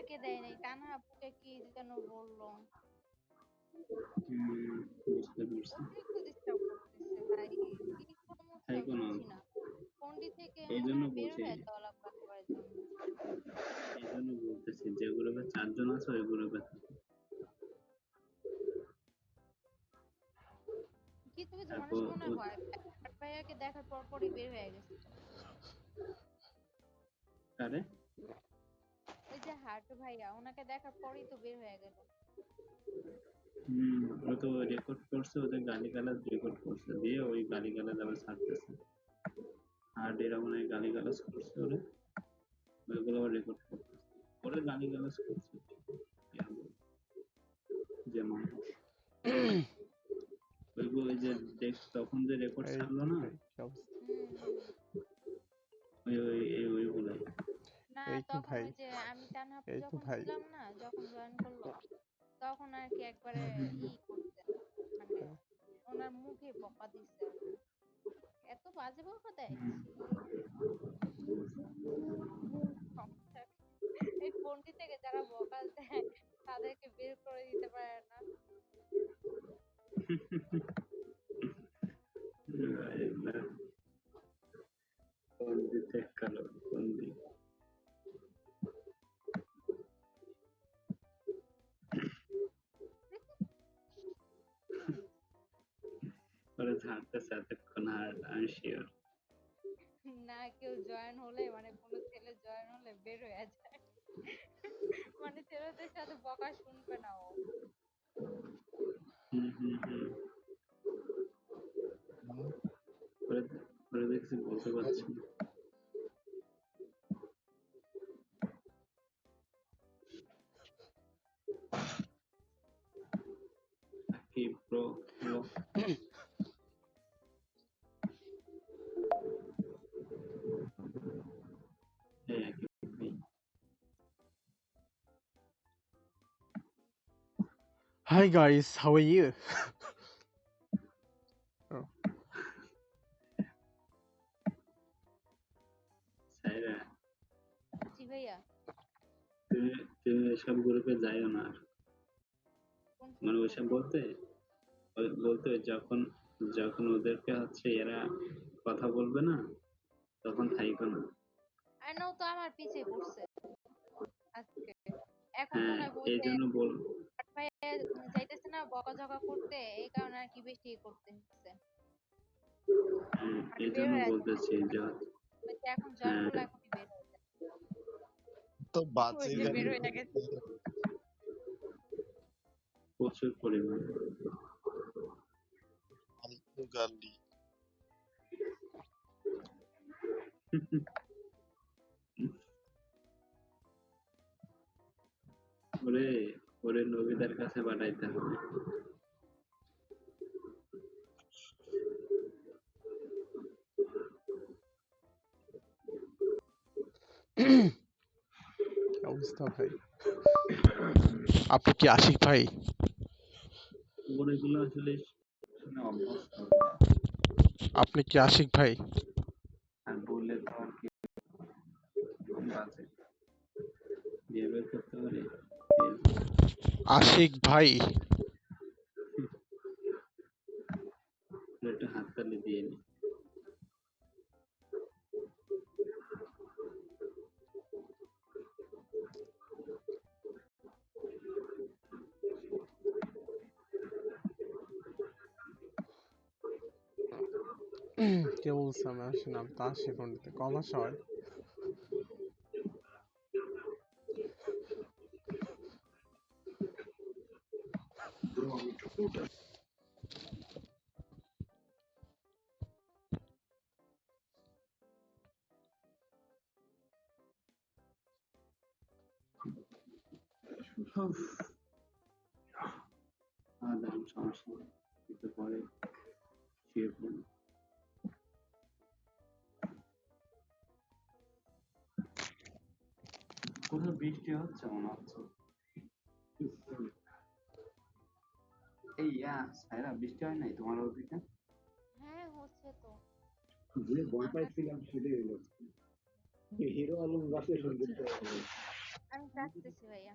তানহাকে দেয় নাই, তানহা আপুকে কি যেন বললো। বুঝতে পারছি। অতিরিক্ত ডিস্টার্ব করতেছে ভাই, কি সমস্যা তাই কোনো বুঝছি না। ফোনটি থেকে এই মনে জন্য হয় বের বলছি, হয়ে যাওয়া লাগবে করার জন্য। এই জন্য বলতেছি যে গ্রুপে 4 জন আছে ওই গ্রুপে কিছু কিছু মানুষ তারপর মনে হয় হাট ভাইয়াকে দেখার পর পরই বের হয়ে গেছে। কারে ওই যে হাট ভাইয়া, ওনাকে দেখার পরই তো বের হয়ে গেল। ও তো রেকর্ড করছে, ওদের গালিগালাজ রেকর্ড করছে, দিয়ে ওই গালিগালাজ আবার ছাড়তেছে। আর এরা মনে হয় গালিগালাজ করছে ওরা, ওইগুলো আবার রেকর্ড করতেছে। ওরা গালিগালাজ করছে যেমন ওইগুলো, ওই যে তখন যে রেকর্ড এই ছাড়লো না, ভাই কি অবস্থা? ওইগুলাই। না এই তো তখন ভাই, ওই যে আমি তানহাপু এই তো যখন ভাই। ছিলাম না, যখন জয়েন করলো তখন আর কি একবারে করছে, মানে ওনার মুখে বকা দিচ্ছে আর কি। এত বাজে বকা দেয়, ছি। সমস্যা কি? এই ফোনটি থেকে যারা বকা দেয় তাদেরকে বের করে দিতে পারে না। বন্দি ত্যাগ কালো বন্দি। ওরা ঝাড়তেছে এতক্ষণ, আর আমি শিওর না কেউ জয়েন হলে, মানে কোনো ছেলে জয়েন হলে বের হয়ে যায়, মানে ছেলেদের সাথে বকা শুনবে না ও। ওরা দেখছি বলতে পারছি না। কি pro pro Hi guys, how are you? Oh, সাইরা, জি ভাইয়া। তুমি এসব গ্রুপে যাইও না আর। মানে ওইসব বলতে বলতে যখন যখন ওদেরকে হচ্ছে এরা কথা বলবে না, তখন থাইকো না। আর নাও তো আমার পিছে পড়ছে আজকে। এখন হ্যাঁ, মনে হয় এই বলতে জন্য বল। ভাইয়া যাইতেছে না বকাঝকা করতে, এই কারণে আর কি বেশি করতে হচ্ছে, মানে এই বের জন্য হয়ে বলতেছি যে যাচ্ছে। এখন জয়েন হ্যাঁ, করলে এখনই বের হয়ে যায়। তো ওই বাজে যে গালি বের হয়ে গেছে। প্রচুর পরিমাণে। ফালতু গালি। ওরে ওরে নবীদের কাছে পাঠাইতে হবে। কি অবস্থা ভাই? আপনি কি আশিক ভাই? ওগুলো আসলে শুনে অভ্যস্ত, আপনি কি আশিক ভাই? আর বললে তো আর কি বাজে বিহেভিয়ার করতে পারি। আশিক ভাই, একটু হাততালি দিয়ে নি। কে বলছে আমি আসি না? আমি তো আসি ফোনটাতে, কম আসা হয়। সমস্যা নেই, একটু পরে শুয়ে পড়বো। কোথাও বৃষ্টি হচ্ছে মনে হচ্ছে। এই সাইরা, বৃষ্টি হয় নাই তোমার ওদিকে? হ্যাঁ হচ্ছে তো। যে ভয় পাইছিলাম সেটাই হলো, হিরো আলম গাছে সৌন্দর্য। আমি রাখতেছি ভাইয়া।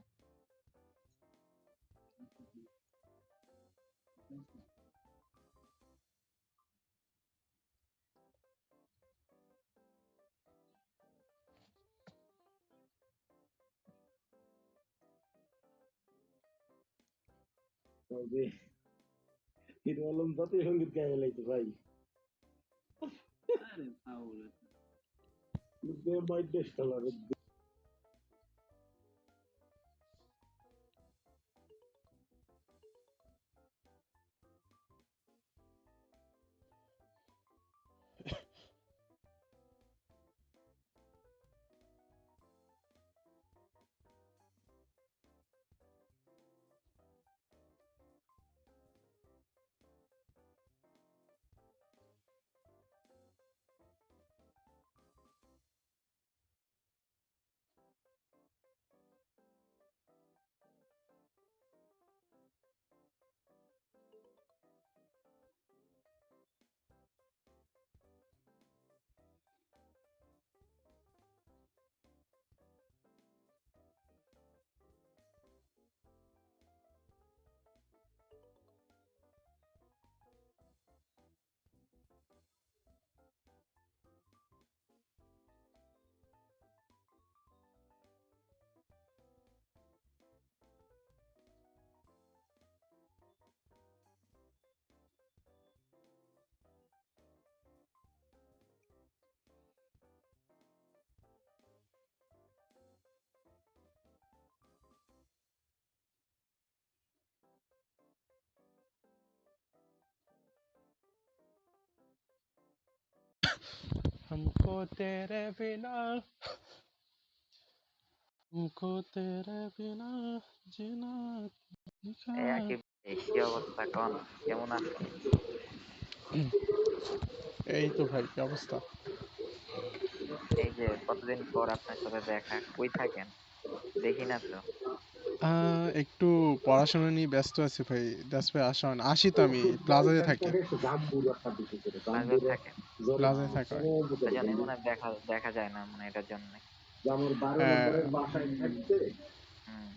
তবে হিরো আলম জাতীয় সঙ্গীত গায়ে ফেলাইছে ভাই। আরে ফাউল। মাইট দেশ কালারের हमको तेरे बिना हमको तेरे बिना जीना এই আকিব ভাই, কি অবস্থা কন? কেমন আছেন? এই তো ভাই কি অবস্থা? এই যে কতদিন পর আপনার সাথে দেখা, কই থাকেন? দেখি না তো। একটু পড়াশোনা নিয়ে ব্যস্ত আছি ভাই, দ্যাটস ওয়াই আসা হয় না। আসি তো, আমি প্লাজায় থাকি। প্লাজায় থাকেন? প্লাজায় থাকা হয়। এজন্যই মনে হয় দেখা দেখা যায় না, মানে এটার জন্য। হ্যাঁ, হুম।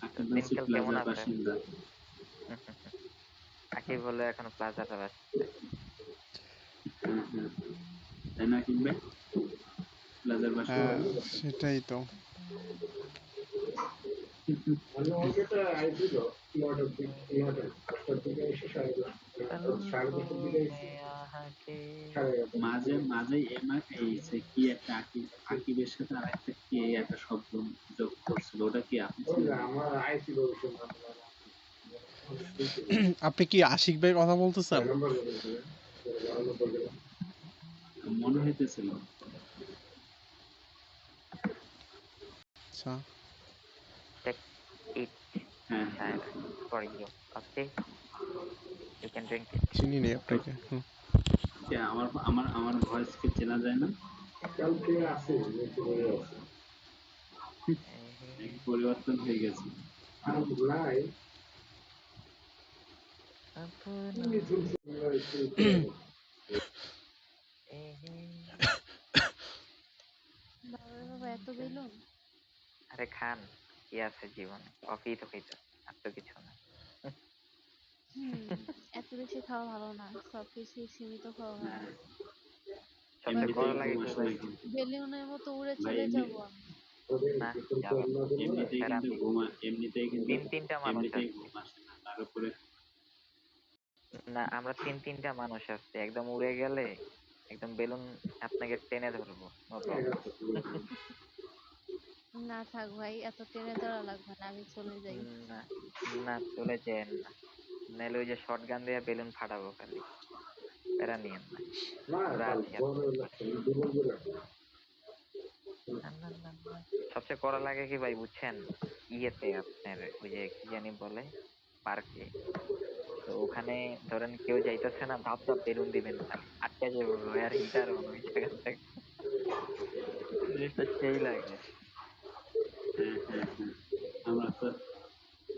আকাশ হচ্ছে দিনকাল কেমন প্লাজার আছে? বাসিন্দা। আকিব হলে এখনো প্লাজাটা বাসছে। হ্যাঁ। তাই না কিনবে প্লাজার হ্যাঁ, বাসিন্দা। সেটাই তো। মাঝে মাঝে এই যে কি একটা আকিবের সাথে আর একটা কি একটা শব্দ যোগ করছিল, ওটা কি আপনি ছিলেন? আপনি কি আশিক ভাই কথা বলতেছেন? মনে হইতেছিল। আচ্ছা, Take it, হ্যাঁ sir, for you. Okay? You can drink it. চিনি নেই আপনাকে। কে আমার আমার আমার ভয়েস কে চেনা যায় না? নাকি পরিবর্তন হয়ে গেছে? বাবারে বাবা, এত বেলুন! আরে খান, কি আছে জীবনে? কফি তো খাইতে, আর তো কিছু না। হুম, এত বেশি খাওয়া ভালো না, সবকিছু সীমিত খাওয়া না, ভালো। সবচেয়ে বাড়িতে এমনিতেই করা লাগে ঘুম কি আসে ভাই? না কিন্তু বেলুনের মতো উড়ে ভাই, চলে যাব আমি। না, যাবেন না। এমনিতেই প্যারা কিন্তু নেই। তিনটা মানুষ এমনিতেই আছে। ঘুম আসে না, তার উপরে না, আমরা তিনটা মানুষ আছি, একদম উড়ে গেলে একদম বেলুন আপনাকে টেনে ধরবো, নো প্রবলেম। না থাক ভাই, এত টেনে ধরা লাগবে না, আমি চলে যাই। না, না চলে যেন না, নাহলে ওই যে শর্ট গান দিয়ে বেলুন ফাটাবো খালি। প্যারা নিয়েন না, আমরা আছি আপনার পাশে। না, না, না, না। সবচেয়ে করা লাগে কি ভাই বুঝছেন? ইয়েতে আপনার ওই যে কি জানি বলে, পার্কে। তো ওখানে ধরেন কেউ যাইতেছে না, ধাপ ধাপ বেলুন দিবেন খালি, আটকে যাবো ভাই, আর হিটার অন ওই জায়গা থেকে। জিনিসটা সেই লাগে। হ্যাঁ। আমরা তো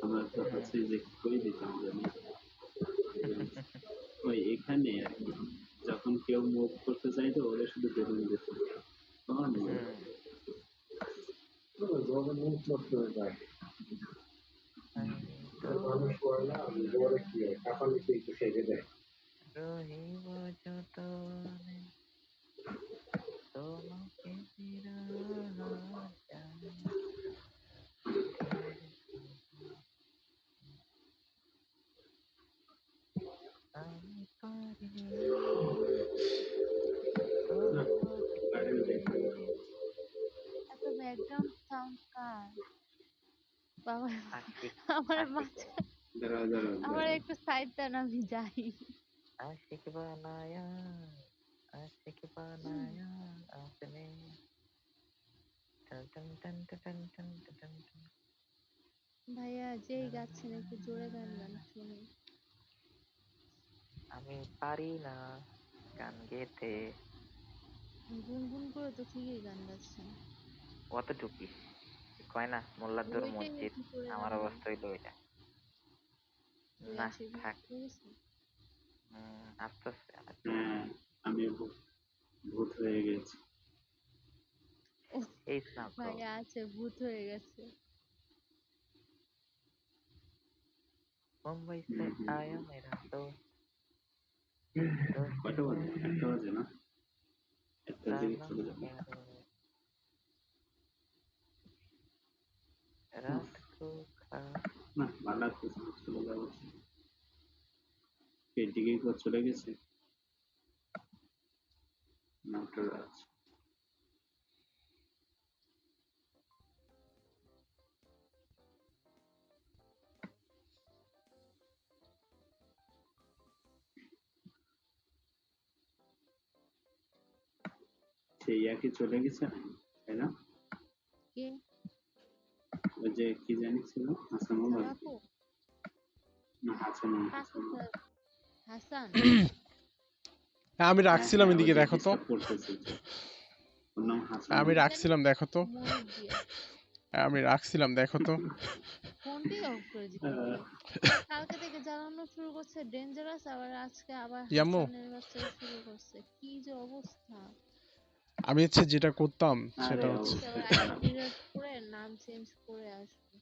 আমরা তো হুম। হচ্ছে যে করে দিতাম জানি ওই এখানে আর কি, যখন কেউ মুভ করতে চাইতো ওরা শুধু বেলুন দিত তখন হুম। জবের মুখ নষ্ট হয়ে যায় আমি মানুষ করে না জবে কি হয় টাকা নিতে একটু সেরে দেয় রহিব যতনে তোমাকে বিরহ জানি আমি পারিনি এত ব্যাকগ্রাউন্ড সাউন্ড কার? বাবা আশিক আমার আশিক আমার একটু সাইড দেন, আমি যাই। আশিক বানায়া আশিক বানায়া আপনে টন টন টন টন টন টন টন। ভাইয়া যেই গাচ্ছেন একটু জোরে গান গান শুনি। আমি পারি না গান গেতে গুনগুন করে তো ঠিকই গান গাচ্ছেন। অতটুকি কয় না মোল্লারদুর ওইটাই মসজিদ একটু করে আমার গান গান। অবস্থা হইলো ওইটা ওই না আশিক ভাই থাক ঠিক আছে? আস্তে আস্তে আস্তে। হ্যাঁ আমি ভূত হয়ে গেছি। ও এই স্নাপ ভাইয়া আছে, ভূত হয়ে গেছে। मुंबई से आया मेरा दोस्त কয়টা বাজে? একটা বাজে না? একটার দিকে सनम চলে যাবো। प्यारे रात को खा না ভাড়া চলে যাবো। এদিকে চলে গেছে না ওটা আছে। সেই একই চলে গেছে তাই না? কে? ওই যে কি জানি ছিল হাসানুল আপু? না হাসানুল কাকে স্যার? হাসান? হ্যাঁ, আমি রাখছিলাম এদিকে দেখো তো। ওর নাম হাসান। আমি রাখছিলাম দেখো তো। মনির দিয়ে আমি রাখছিলাম দেখো তো। ফোনটাই অফ করে দিতে হবে। কালকে থেকে জ্বালানো শুরু করছে ডেঞ্জারাস, আবার আজকে আবার ইয়াম্মু হাসানের বাচ্চারা শুরু করছে। কি যে অবস্থা! আমি হচ্ছে যেটা করতাম আরে সেটা হচ্ছে আবার আইডি ডিলিট করে নাম চেঞ্জ করে আসবে।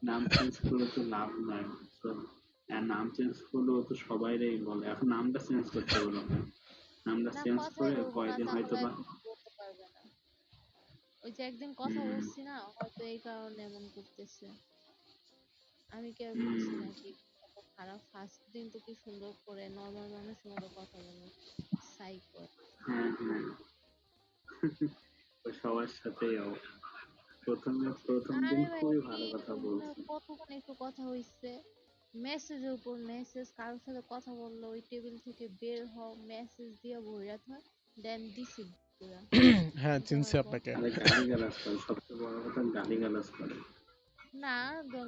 নাম চেঞ্জ করে তো লাভ নাই। নাম চেঞ্জ করলেও তো সবাইরই বলে এখন নামটা চেঞ্জ করতে বলো। নামটা না চেঞ্জ কথাই করে বলবো না, কয়দিন হয়তো তাহলে বা আর কিছু বলতে পারবে না। ওই যে একদিন কথা বলছি না, হয়তো এই কারণে এমন করতেছে। আমি কি আর বলছি নাকি এত খারাপ? ফার্স্ট দিন তো কি সুন্দর করে নর্মাল মানুষের মতো কথা বলে সাইকো। হ্যাঁ হ্যাঁ ও সবার সাথেই প্রথম দিন আরে ভাই খুবই কি ভালো কথা মনে বলছে। হয় কতক্ষণ একটু কথা হইছে, মেসেজের উপর মেসেজ, কারোর সাথে কথা বললো ওই টেবিল থেকে বের হও, মেসেজ দিয়ে ভরিয়া থাক, দেন দিছি পুরা হ্যাঁ চিনছি দেওয়ার পর আপনাকে। আরে গালিগালাজ করে, সবচেয়ে বড় কথা গালিগালাজ করে। না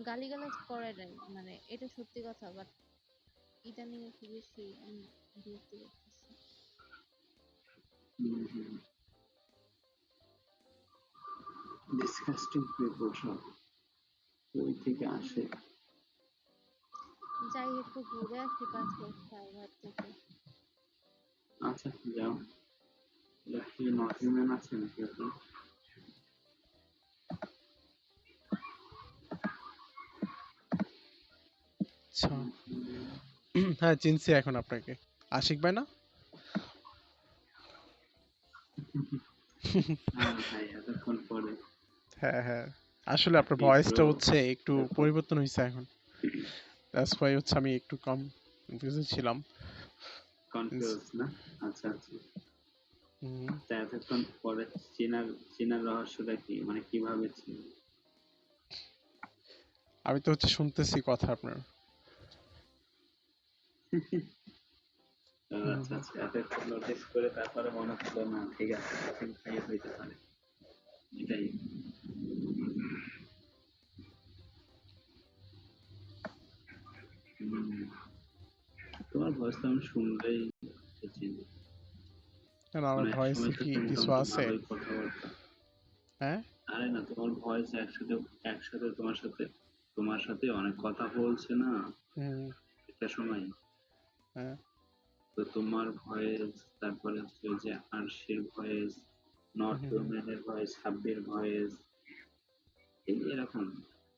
গালিগালাজ করে নাই, মানে এটা সত্যি কথা, বাট এটা নিয়ে একটু বেশি আমি বিরক্ত করতেছি। ডিসকাস্টিং পিপল সব ওই থেকে আসে। যাই একটু ঘুরে আসি পাসপোর্ট সার্ভার থেকে। আচ্ছা যাও। কি নটিম্যান আছে নাকি আপনি? আচ্ছা হ্যাঁ চিনছি এখন আপনাকে। আশিক ভাই না? হ্যাঁ ভাই এতক্ষণ পরে। হ্যাঁ হ্যাঁ আসলে আপনার কি ভয়েসটা ব্রো হচ্ছে একটু দেখো পরিবর্তন হয়েছে এখন। দ্যাটস ওয়াই হচ্ছে আমি একটু কম কনফিউজ ছিলাম। কনফিউজ না? আচ্ছা আচ্ছা। হুম, তা এতক্ষণ পরে চেনার রহস্যটা কি, মানে কিভাবে চিনি? আমি তো হচ্ছে শুনতেছি কথা আপনার। হুম, আচ্ছা আচ্ছা এতক্ষণ নোটিস করে তারপরে মনে হলো না ঠিক আছে কঠিন খাইয়ে হইতে পারে এটাই। তোমার ভয়েস তো আমি শুনলেই চিনি। কেন আমার মানে এক ভয়েসে সময় কি থেকে কিছু মোটামুটি আছে? ভালোই কথাবার্তা। হ্যাঁ আরে না তোমার ভয়েস একসাথে একসাথে তোমার সাথে অনেক কথা বলছে না হুম, একটা সময়। হ্যাঁ তো তোমার ভয়েস, তারপরে হচ্ছে ওই যে আরশির ভয়েস, নর্থ হুম, হুম, উইমেনের ভয়েস, সাব্বির ভয়েস, এরকম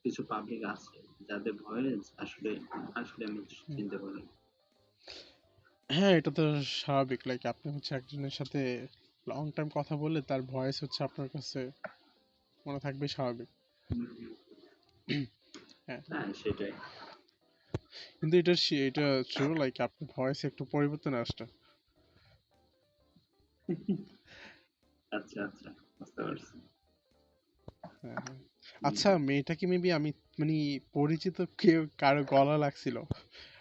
কিছু পাবলিক আছে যাদের ভয়েস আসলে আসলে আমি হুম। চিনতে পারি। হ্যাঁ, এটা তো স্বাভাবিক। লাইক আপনি হচ্ছে একজনের সাথে লং টাইম কথা বললে তার ভয়েস হচ্ছে আপনার কাছে মনে থাকবে, স্বাভাবিক। হুম, হুম। হ্যাঁ, হ্যাঁ সেটাই। কিন্তু এটা ট্রু, লাইক আপনার ভয়েস একটু পরিবর্তন আসছে। আচ্ছা আচ্ছা, বুঝতে পারছি। হ্যাঁ, হ্যাঁ। হুম, আচ্ছা, মেয়েটাকে মেবি আমি মানে পরিচিত কেউ কারো গলা লাগছিল।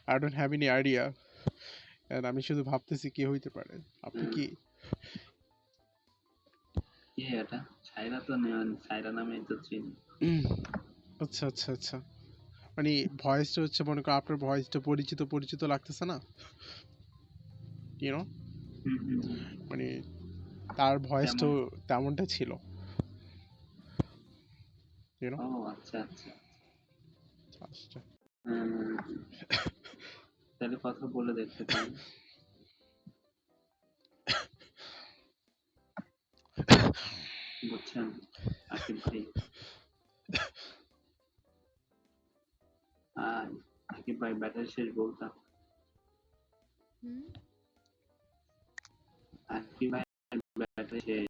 I don't have any idea. আমি শুধু ভাবতেছি কে হইতে পারে। আপনি হুম। কি? কে এটা? সায়রা তো সায়রা নামে তো চিনি। উম, আচ্ছা, আচ্ছা, আচ্ছা। মানে ভয়েসটা হচ্ছে মনে করো আপনার ভয়েসটা পরিচিত পরিচিত লাগতেছে না, ইউনো? হুম হুম হুম। মানে তার কেমন? ভয়েসটাও তেমনটা ছিল, ইউনো? ও আচ্ছা আচ্ছা। আচ্ছা। হুম, তাহলে কথা বলে দেখতে পারি। বুঝছেন আকিব ভাই? আর আকিব ভাই ব্যাটারি শেষ বলতাম। হুম। আকিব ভাই ব্যাটারি শেষ।